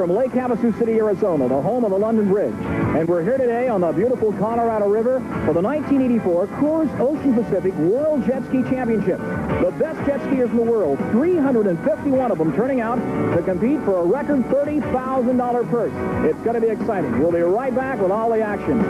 from Lake Havasu City, Arizona, the home of the London Bridge. And we're here today on the beautiful Colorado River for the 1984 Coors Ocean Pacific World Jet Ski Championship. The best jet skiers in the world, 351 of them turning out to compete for a record $30,000 purse. It's going to be exciting. We'll be right back with all the action.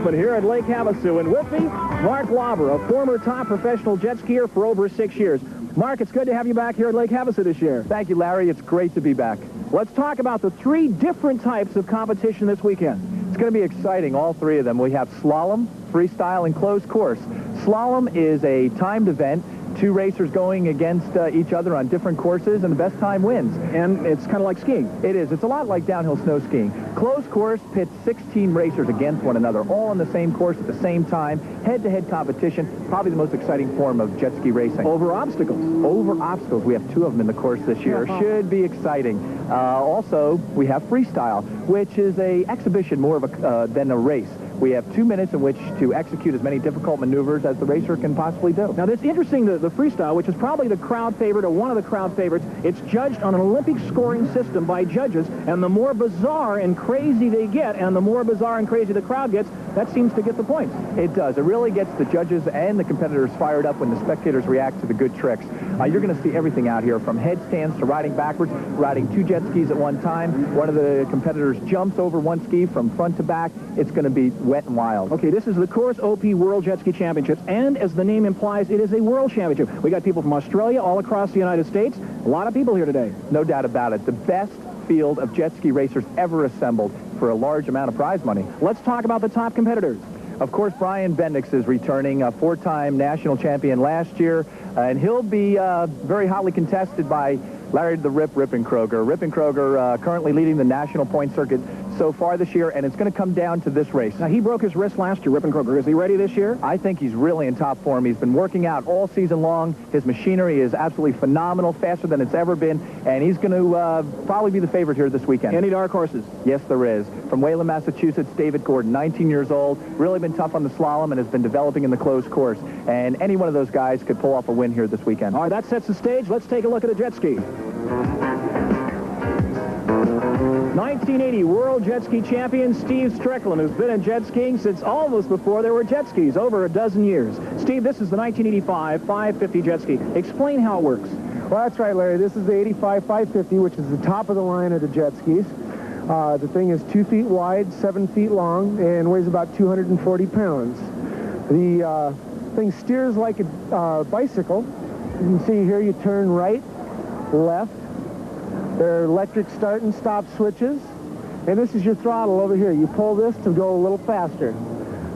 But here at Lake Havasu, and with me, Mark Lauber, a former top professional jet skier for over 6 years. Mark, it's good to have you back here at Lake Havasu this year. Thank you, Larry. It's great to be back. Let's talk about the 3 different types of competition this weekend. It's going to be exciting, all 3 of them. We have slalom, freestyle, and closed course. Slalom is a timed event. 2 racers going against each other on different courses, and the best time wins. And it's kind of like skiing. It is. It's a lot like downhill snow skiing. Closed course pits 16 racers against one another, all on the same course at the same time. Head-to-head competition, probably the most exciting form of jet ski racing. Over obstacles. Over obstacles. We have 2 of them in the course this year. Should be exciting. Also, we have freestyle, which is a exhibition more of than a race. We have 2 minutes in which to execute as many difficult maneuvers as the racer can possibly do. Now, it's interesting, the freestyle, which is probably the crowd favorite or one of the crowd favorites, it's judged on an Olympic scoring system by judges, and the more bizarre and crazy they get, and the more bizarre and crazy the crowd gets, that seems to get the points. It does. It really gets the judges and the competitors fired up when the spectators react to the good tricks. You're going to see everything out here, from headstands to riding backwards, riding 2 jet skis at one time. One of the competitors jumps over one ski from front to back. It's going to be wet and wild. Okay, this is the Coors OP World Jet Ski Championships, and as the name implies, it is a world championship. We got people from Australia, all across the United States. A lot of people here today. No doubt about it. The best field of jet ski racers ever assembled for a large amount of prize money. Let's talk about the top competitors. Of course, Brian Bendix is returning, a 4-time national champion last year, and he'll be very hotly contested by Larry the Rip Rippenkroger. Rippenkroger currently leading the national point circuit so far this year, and it's going to come down to this race. Now, he broke his wrist last year, Rippenkroger. Is he ready this year? I think he's really in top form. He's been working out all season long. His machinery is absolutely phenomenal, faster than it's ever been, and he's going to probably be the favorite here this weekend. Any dark horses? Yes, there is. From Wayland, Massachusetts, David Gordon, 19 years old, really been tough on the slalom and has been developing in the closed course. And any one of those guys could pull off a win here this weekend. All right, that sets the stage. Let's take a look at a jet ski. 1980 World Jet Ski Champion Steve Strickland, who's been in jet skiing since almost before there were jet skis, over a dozen years. Steve, this is the 1985 550 jet ski. Explain how it works. Well, that's right, Larry. This is the 85 550, which is the top of the line of the jet skis. The thing is 2 feet wide, 7 feet long, and weighs about 240 pounds. The thing steers like a bicycle. You can see here you turn right, left. There are electric start and stop switches. And this is your throttle over here. You pull this to go a little faster.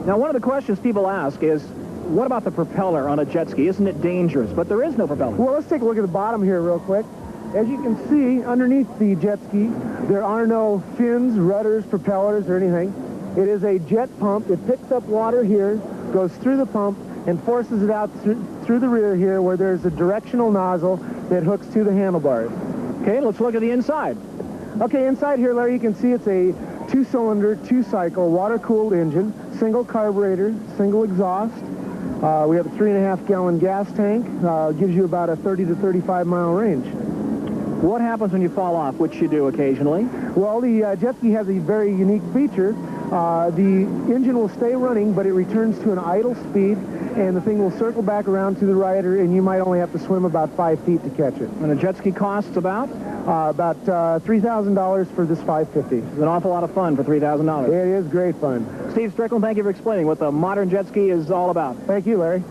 Now, one of the questions people ask is, what about the propeller on a jet ski? Isn't it dangerous? But there is no propeller. Well, let's take a look at the bottom here real quick. As you can see, underneath the jet ski, there are no fins, rudders, propellers, or anything. It is a jet pump. It picks up water here, goes through the pump, and forces it out through the rear here, where there's a directional nozzle that hooks to the handlebars. Okay, let's look at the inside. Okay, inside here, Larry, you can see it's a 2-cylinder, 2-cycle, water-cooled engine, single carburetor, single exhaust. We have a 3.5-gallon gas tank. Gives you about a 30 to 35-mile range. What happens when you fall off, which you do occasionally? Well, the jet ski has a very unique feature. The engine will stay running, but it returns to an idle speed, and the thing will circle back around to the rider, and you might only have to swim about 5 feet to catch it. And a jet ski costs about? About $3,000 for this 550. It's an awful lot of fun for $3,000. It is great fun. Steve Strickland, thank you for explaining what the modern jet ski is all about. Thank you, Larry.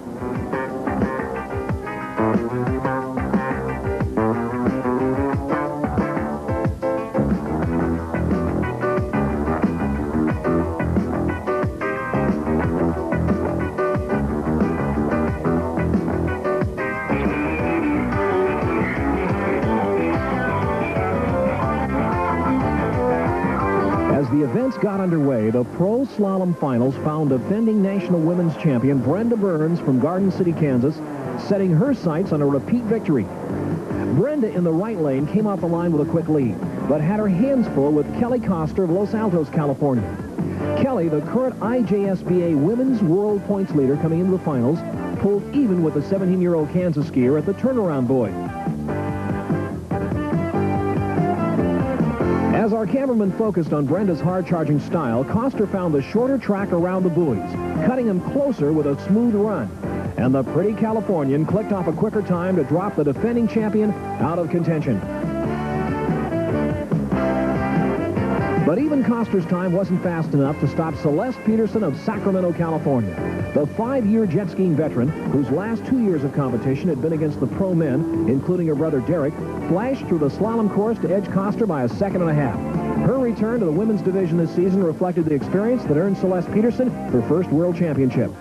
As the events got underway, the Pro Slalom Finals found defending national women's champion Brenda Burns from Garden City, Kansas, setting her sights on a repeat victory. Brenda in the right lane came off the line with a quick lead, but had her hands full with Kelly Koster of Los Altos, California. Kelly, the current IJSBA Women's World Points leader coming into the finals, pulled even with the 17-year-old Kansas skier at the turnaround buoy. As our cameraman focused on Brenda's hard-charging style, Koster found the shorter track around the buoys, cutting him closer with a smooth run. And the pretty Californian clicked off a quicker time to drop the defending champion out of contention. But even Koster's time wasn't fast enough to stop Celeste Peterson of Sacramento, California. The 5-year jet skiing veteran, whose last 2 years of competition had been against the pro men, including her brother Derek, flashed through the slalom course to edge Koster by 1.5 seconds. Her return to the women's division this season reflected the experience that earned Celeste Peterson her first world championship.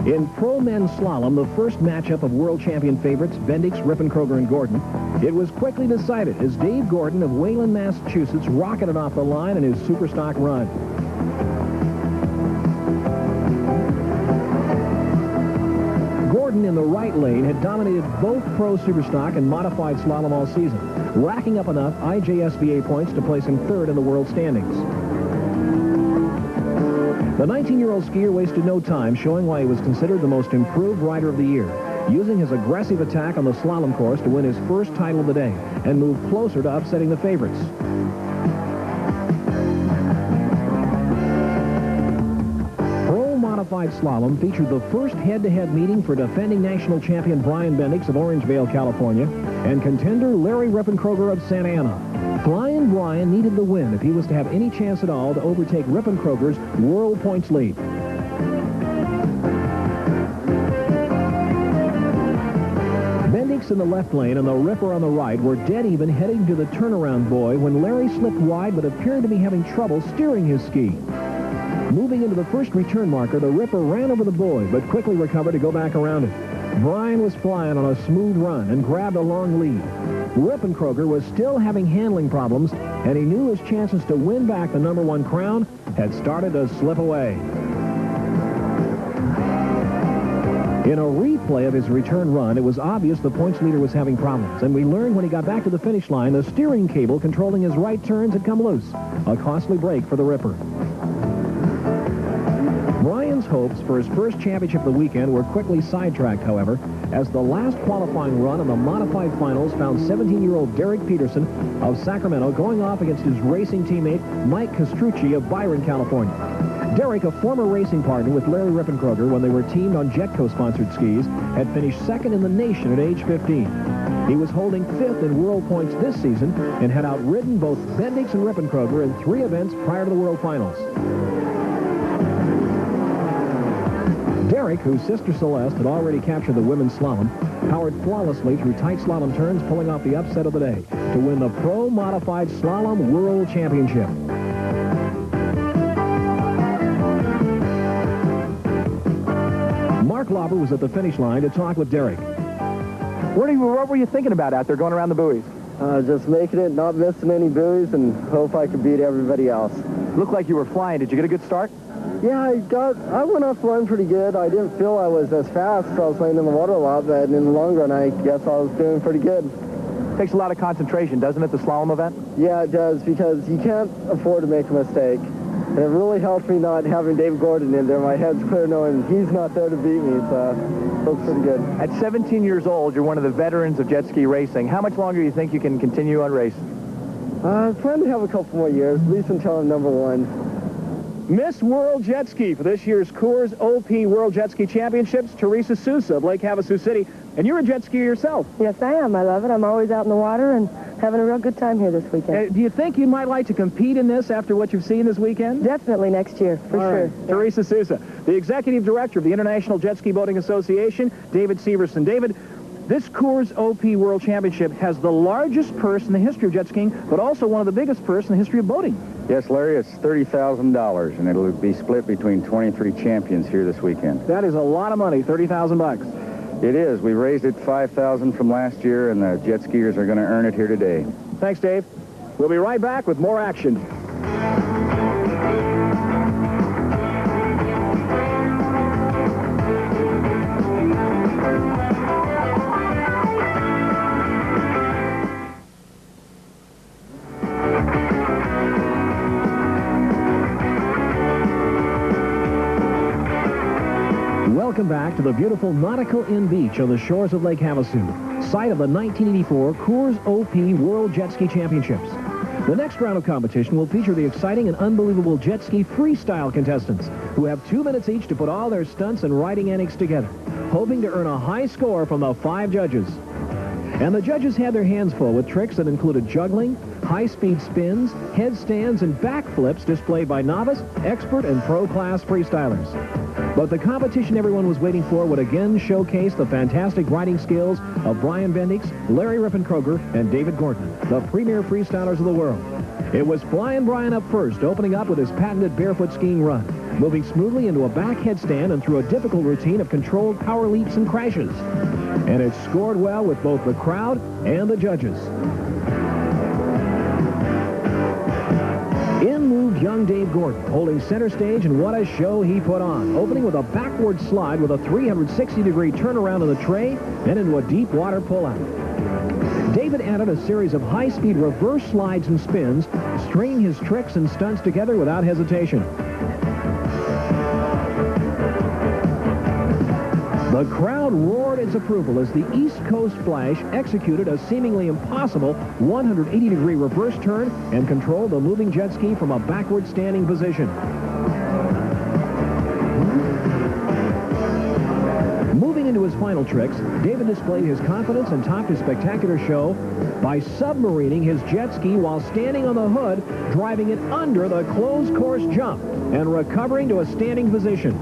In pro men's slalom, the first matchup of world champion favorites Bendix, Rippenkroger, and Gordon, it was quickly decided as Dave Gordon of Wayland, Massachusetts rocketed off the line in his superstock run. Gordon in the right lane had dominated both pro superstock and modified slalom all season, racking up enough IJSBA points to place him third in the world standings. The 19-year-old skier wasted no time showing why he was considered the most improved rider of the year, using his aggressive attack on the slalom course to win his first title of the day and move closer to upsetting the favorites. Pro modified slalom featured the first head-to-head meeting for defending national champion Brian Bendix of Orangevale, California, and contender Larry Rippenkroger of Santa Ana. Flying Brian needed the win if he was to have any chance at all to overtake Rippenkroger's world points lead. Bendix in the left lane and the Ripper on the right were dead even heading to the turnaround buoy when Larry slipped wide but appeared to be having trouble steering his ski. Moving into the first return marker, the Ripper ran over the buoy but quickly recovered to go back around it. Brian was flying on a smooth run and grabbed a long lead. Rippenkroger was still having handling problems, and he knew his chances to win back the #1 crown had started to slip away. In a replay of his return run, it was obvious the points leader was having problems, and we learned when he got back to the finish line, the steering cable controlling his right turns had come loose. A costly break for the Ripper. Brian's hopes for his first championship of the weekend were quickly sidetracked, however, as the last qualifying run in the modified finals found 17-year-old Derek Peterson of Sacramento going off against his racing teammate Mike Castrucci of Byron, California. Derek, a former racing partner with Larry Rippenkroger when they were teamed on Jetco-sponsored skis, had finished second in the nation at age 15. He was holding 5th in world points this season and had outridden both Bendix and Rippenkroger in 3 events prior to the world finals. Derek, whose sister Celeste had already captured the women's slalom, powered flawlessly through tight slalom turns, pulling off the upset of the day to win the Pro Modified Slalom World Championship. Mark Lauber was at the finish line to talk with Derek. What were you thinking about out there going around the buoys? Just making it, not missing any buoys, and hope I could beat everybody else. Looked like you were flying. Did you get a good start? Yeah, I went off flying pretty good. I didn't feel I was as fast, so I was playing in the water a lot, but in the long run, I guess I was doing pretty good. Takes a lot of concentration, doesn't it, the slalom event? Yeah, it does, because you can't afford to make a mistake. And it really helped me not having Dave Gordon in there. My head's clear knowing he's not there to beat me, so it looks pretty good. At 17 years old, you're one of the veterans of jet ski racing. How much longer do you think you can continue on racing? I plan to have a couple more years, at least until I'm #1. Miss World Jet Ski for this year's Coors OP World Jet Ski Championships, Teresa Sousa of Lake Havasu City. And you're a jet skier yourself. Yes, I am. I love it. I'm always out in the water and having a real good time here this weekend. Do you think you might like to compete in this after what you've seen this weekend? Definitely next year, for sure. Right. Teresa Sousa, the Executive Director of the International Jet Ski Boating Association, David Severson. David, this Coors OP World Championship has the largest purse in the history of jet skiing, but also one of the biggest purse in the history of boating. Yes, Larry, it's $30,000, and it'll be split between 23 champions here this weekend. That is a lot of money, $30,000. It is. We raised it $5,000 from last year, and the jet skiers are going to earn it here today. Thanks, Dave. We'll be right back with more action. welcome back to the beautiful Nautical Inn Beach on the shores of Lake Havasu, site of the 1984 Coors OP World Jet Ski Championships. The next round of competition will feature the exciting and unbelievable jet ski freestyle contestants who have 2 minutes each to put all their stunts and riding antics together, hoping to earn a high score from the 5 judges. And the judges had their hands full with tricks that included juggling, high-speed spins, headstands, and backflips displayed by novice, expert, and pro-class freestylers. But the competition everyone was waiting for would again showcase the fantastic riding skills of Brian Bendix, Larry Rippenkroger, and David Gordon, the premier freestylers of the world. It was Flying Brian up first, opening up with his patented barefoot skiing run, moving smoothly into a back headstand and through a difficult routine of controlled power leaps and crashes. And it scored well with both the crowd and the judges. In moved young Dave Gordon, holding center stage, and what a show he put on, opening with a backward slide with a 360-degree turnaround on the tray, then into a deep water pullout. David added a series of high-speed reverse slides and spins, stringing his tricks and stunts together without hesitation. The crowd roared its approval as the East Coast Flash executed a seemingly impossible 180-degree reverse turn and controlled the moving jet ski from a backward standing position. Moving into his final tricks, David displayed his confidence and topped his spectacular show by submarining his jet ski while standing on the hood, driving it under the closed course jump and recovering to a standing position.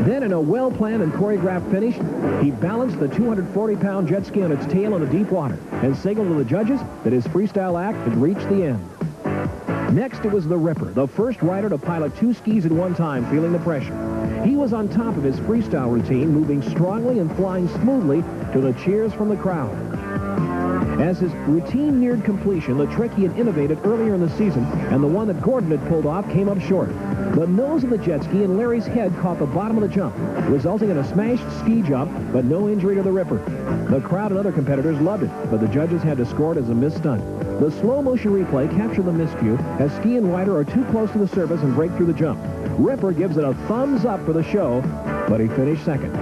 Then, in a well-planned and choreographed finish, he balanced the 240-pound jet ski on its tail in the deep water and signaled to the judges that his freestyle act had reached the end. Next, it was the Ripper, the first rider to pilot 2 skis at one time, feeling the pressure. He was on top of his freestyle routine, moving strongly and flying smoothly to the cheers from the crowd. As his routine neared completion, the trick he had innovated earlier in the season and the one that Gordon had pulled off came up short. The nose of the jet ski and Larry's head caught the bottom of the jump, resulting in a smashed ski jump, but no injury to the Ripper. The crowd and other competitors loved it, but the judges had to score it as a missed stunt. The slow-motion replay captured the miscue as ski and rider are too close to the surface and break through the jump. Ripper gives it a thumbs up for the show, but he finished second.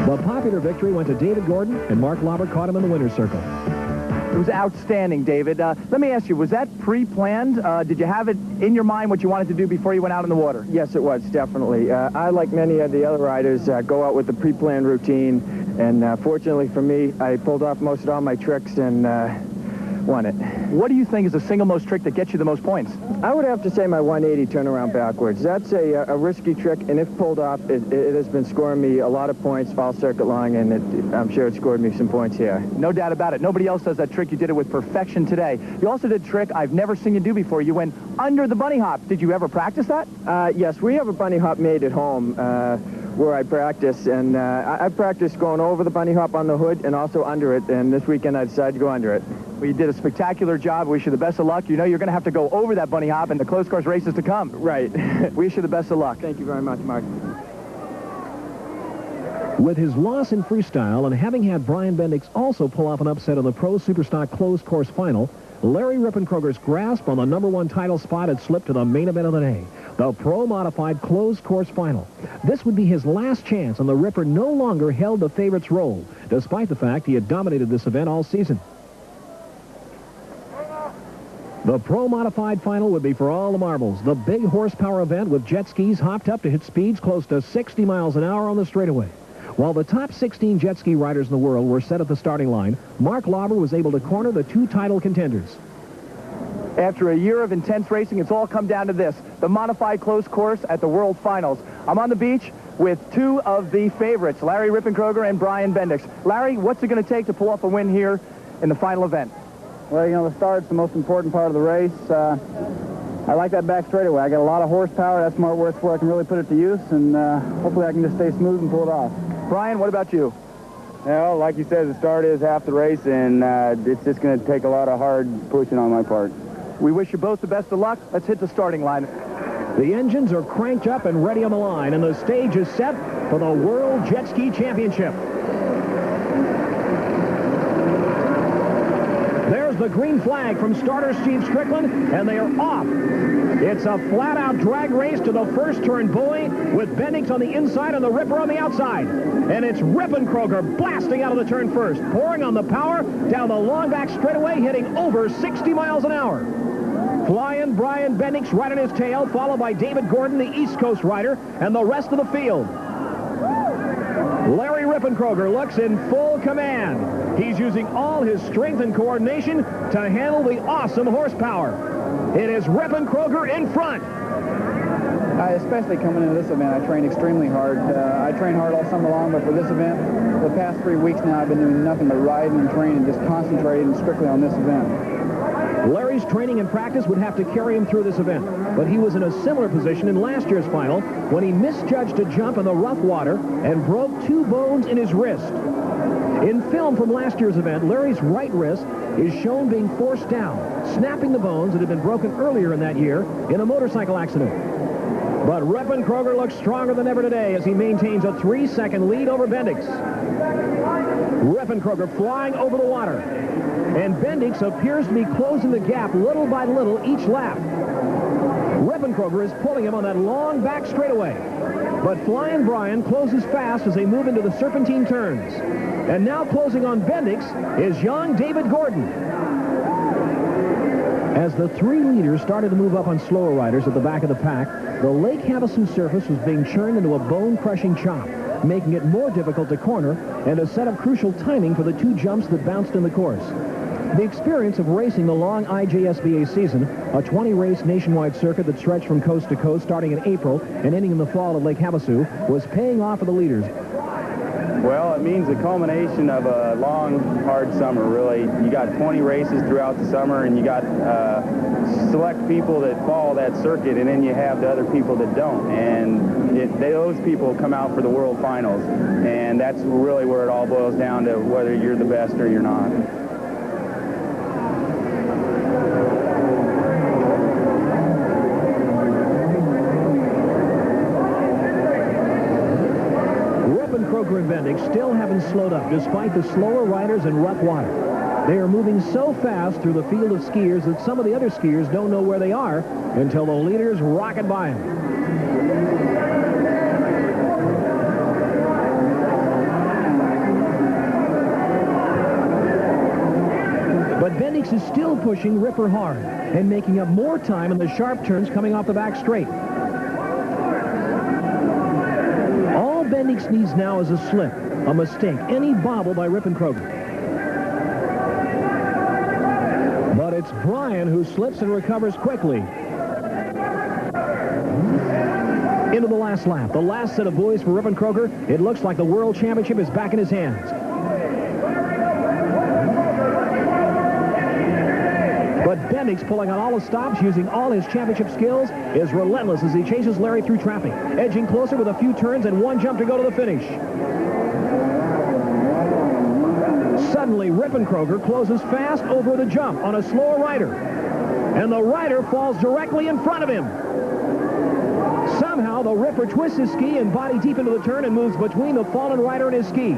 The popular victory went to David Gordon, and Mark Lauber caught him in the winner's circle. It was outstanding, David. Let me ask you, was that pre-planned? Did you have it in your mind what you wanted to do before you went out in the water? Yes, it was, definitely. I, like many of the other riders, go out with a pre-planned routine, and fortunately for me, I pulled off most of all my tricks and won it. What do you think is the single most trick that gets you the most points? I would have to say my 180 turnaround backwards. That's a risky trick, and if pulled off, it has been scoring me a lot of points all circuit long, and I'm sure it scored me some points here. No doubt about it. Nobody else does that trick. You did it with perfection today. You also did a trick I've never seen you do before. You went under the bunny hop. Did you ever practice that? Yes, we have a bunny hop made at home where I practice, and I practiced going over the bunny hop on the hood and also under it, and this weekend I decided to go under it. Well, you did a spectacular job. Wish you the best of luck. You know you're going to have to go over that bunny hop in the closed course races to come. Right. Wish you the best of luck. Thank you very much, Mark. With his loss in freestyle and having had Brian Bendix also pull off an upset in the Pro Superstock closed course final, Larry Rippenkroger's grasp on the #1 title spot had slipped to the main event of the day, the Pro Modified closed course final. This would be his last chance, and the Ripper no longer held the favorite's role, despite the fact he had dominated this event all season. The Pro Modified final would be for all the marbles, the big horsepower event with jet skis hopped up to hit speeds close to 60 miles an hour on the straightaway. While the top 16 jet ski riders in the world were set at the starting line, Mark Lauber was able to corner the 2 title contenders. After a year of intense racing, it's all come down to this, the modified closed course at the World Finals. I'm on the beach with 2 of the favorites, Larry Rippenkroger and Brian Bendix. Larry, what's it going to take to pull off a win here in the final event? Well, you know, the start's the most important part of the race. I like that back straightaway. I got a lot of horsepower. That's more where I can really put it to use, and hopefully I can just stay smooth and pull it off. Brian, what about you? Well, like you said, the start is half the race, and it's just going to take a lot of hard pushing on my part. We wish you both the best of luck. Let's hit the starting line. The engines are cranked up and ready on the line, and the stage is set for the World Jet Ski Championship. There's the green flag from starter Steve Strickland, and they are off. It's a flat-out drag race to the first turn buoy with Bendix on the inside and the Ripper on the outside. And it's Rippenkroger blasting out of the turn first, pouring on the power down the long back straightaway, hitting over 60 miles an hour. Flying Brian Bendix right on his tail, followed by David Gordon, the East Coast rider, and the rest of the field. Larry Rippenkroger looks in full command. He's using all his strength and coordination to handle the awesome horsepower. It is Rippenkroger in front. Especially coming into this event, I train extremely hard. I train hard all summer long, but for this event, the past 3 weeks now, I've been doing nothing but riding and training, just concentrating strictly on this event. Larry's training and practice would have to carry him through this event, but he was in a similar position in last year's final when he misjudged a jump in the rough water and broke 2 bones in his wrist. In film from last year's event, Larry's right wrist is shown being forced down, snapping the bones that had been broken earlier in that year in a motorcycle accident. But Rippenkroger looks stronger than ever today as he maintains a 3-second lead over Bendix. Rippenkroger flying over the water. And Bendix appears to be closing the gap little by little each lap. Rippenkroger is pulling him on that long back straightaway. But Flying Brian closes fast as they move into the serpentine turns. And now closing on Bendix is young David Gordon. As the 3 leaders started to move up on slower riders at the back of the pack, the Lake Havasu surface was being churned into a bone-crushing chop, making it more difficult to corner and to set up crucial timing for the 2 jumps that bounced in the course. The experience of racing the long IJSBA season, a 20-race nationwide circuit that stretched from coast to coast starting in April and ending in the fall at Lake Havasu, was paying off for the leaders. Well, it means the culmination of a long, hard summer, really. You got 20 races throughout the summer, and you got select people that follow that circuit, and then you have the other people that don't. And those people come out for the World Finals, and that's really where it all boils down to whether you're the best or you're not. Rippenkroger and Bendix still haven't slowed up despite the slower riders in rough water. They are moving so fast through the field of skiers that some of the other skiers don't know where they are until the leaders rocket by them. But Bendix is still pushing Ripper hard and making up more time in the sharp turns coming off the back straight. All Bendix needs now is a slip, a mistake, any bobble by Rippenkroger. But it's Brian who slips and recovers quickly. Into the last lap, the last set of buoys for Rippenkroger. It looks like the World Championship is back in his hands. But Bendix, pulling on all the stops, using all his championship skills, is relentless as he chases Larry through traffic, edging closer with a few turns and 1 jump to go to the finish. Suddenly, Rippenkroger closes fast over the jump on a slower rider, and the rider falls directly in front of him. Somehow, the Ripper twists his ski and body deep into the turn and moves between the fallen rider and his ski.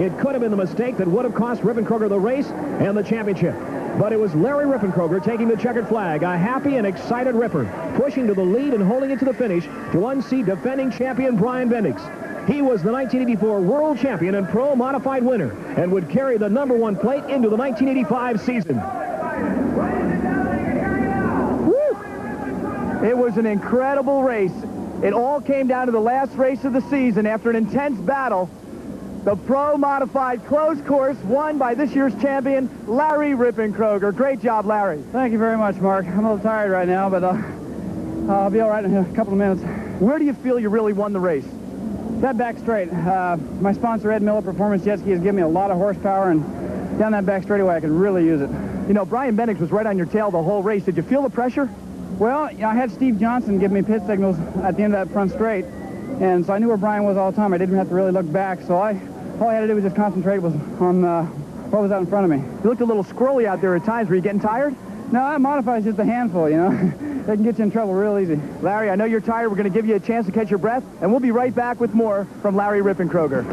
It could have been the mistake that would have cost Rippenkroger the race and the championship. But it was Larry Rippenkroger taking the checkered flag, a happy and excited Ripper, pushing to the lead and holding it to the finish to unseat defending champion Brian Bendix. He was the 1984 World Champion and Pro Modified winner and would carry the #1 plate into the 1985 season. Woo! It was an incredible race. It all came down to the last race of the season after an intense battle. The Pro Modified closed course won by this year's champion, Larry Rippenkroger. Great job, Larry. Thank you very much, Mark. I'm a little tired right now, but I'll be all right in a couple of minutes. Where do you feel you really won the race? That back straight. My sponsor, Ed Miller Performance Jet Ski, has given me a lot of horsepower, and down that back straightaway, I could really use it. You know, Brian Bendix was right on your tail the whole race. Did you feel the pressure? Well, I had Steve Johnson give me pit signals at the end of that front straight, and so I knew where Brian was all the time. I didn't have to really look back, so all I had to do was just concentrate on what was out in front of me. You looked a little squirrely out there at times. Were you getting tired? No, that Modified is just a handful, you know. They can get you in trouble real easy. Larry, I know you're tired. We're going to give you a chance to catch your breath, and we'll be right back with more from Larry Rippenkroger.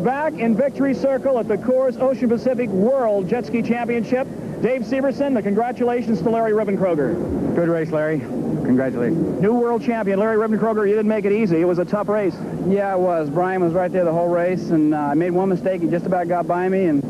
back in victory circle at the Coors Ocean Pacific World Jet Ski Championship. Dave Severson, the congratulations to Larry Ribbenkroger. Good race, Larry. Congratulations. New world champion, Larry Ribbenkroger. You didn't make it easy. It was a tough race. Yeah, it was. Brian was right there the whole race, and I made one mistake. He just about got by me, and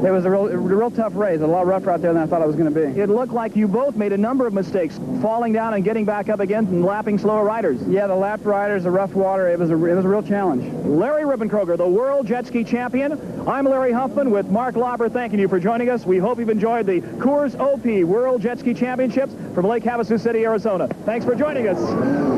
it was a real tough race. A lot rougher out there than I thought it was going to be. It looked like you both made a number of mistakes, falling down and getting back up again and lapping slower riders. Yeah, the lapped riders, the rough water, it was a real challenge. Larry Ribbenkroger, the world jet ski champion. I'm Larry Huffman with Mark Lauber thanking you for joining us. We hope you've enjoyed the Coors OP World Jet Ski Championships from Lake Havasu City, Arizona. Thanks for joining us.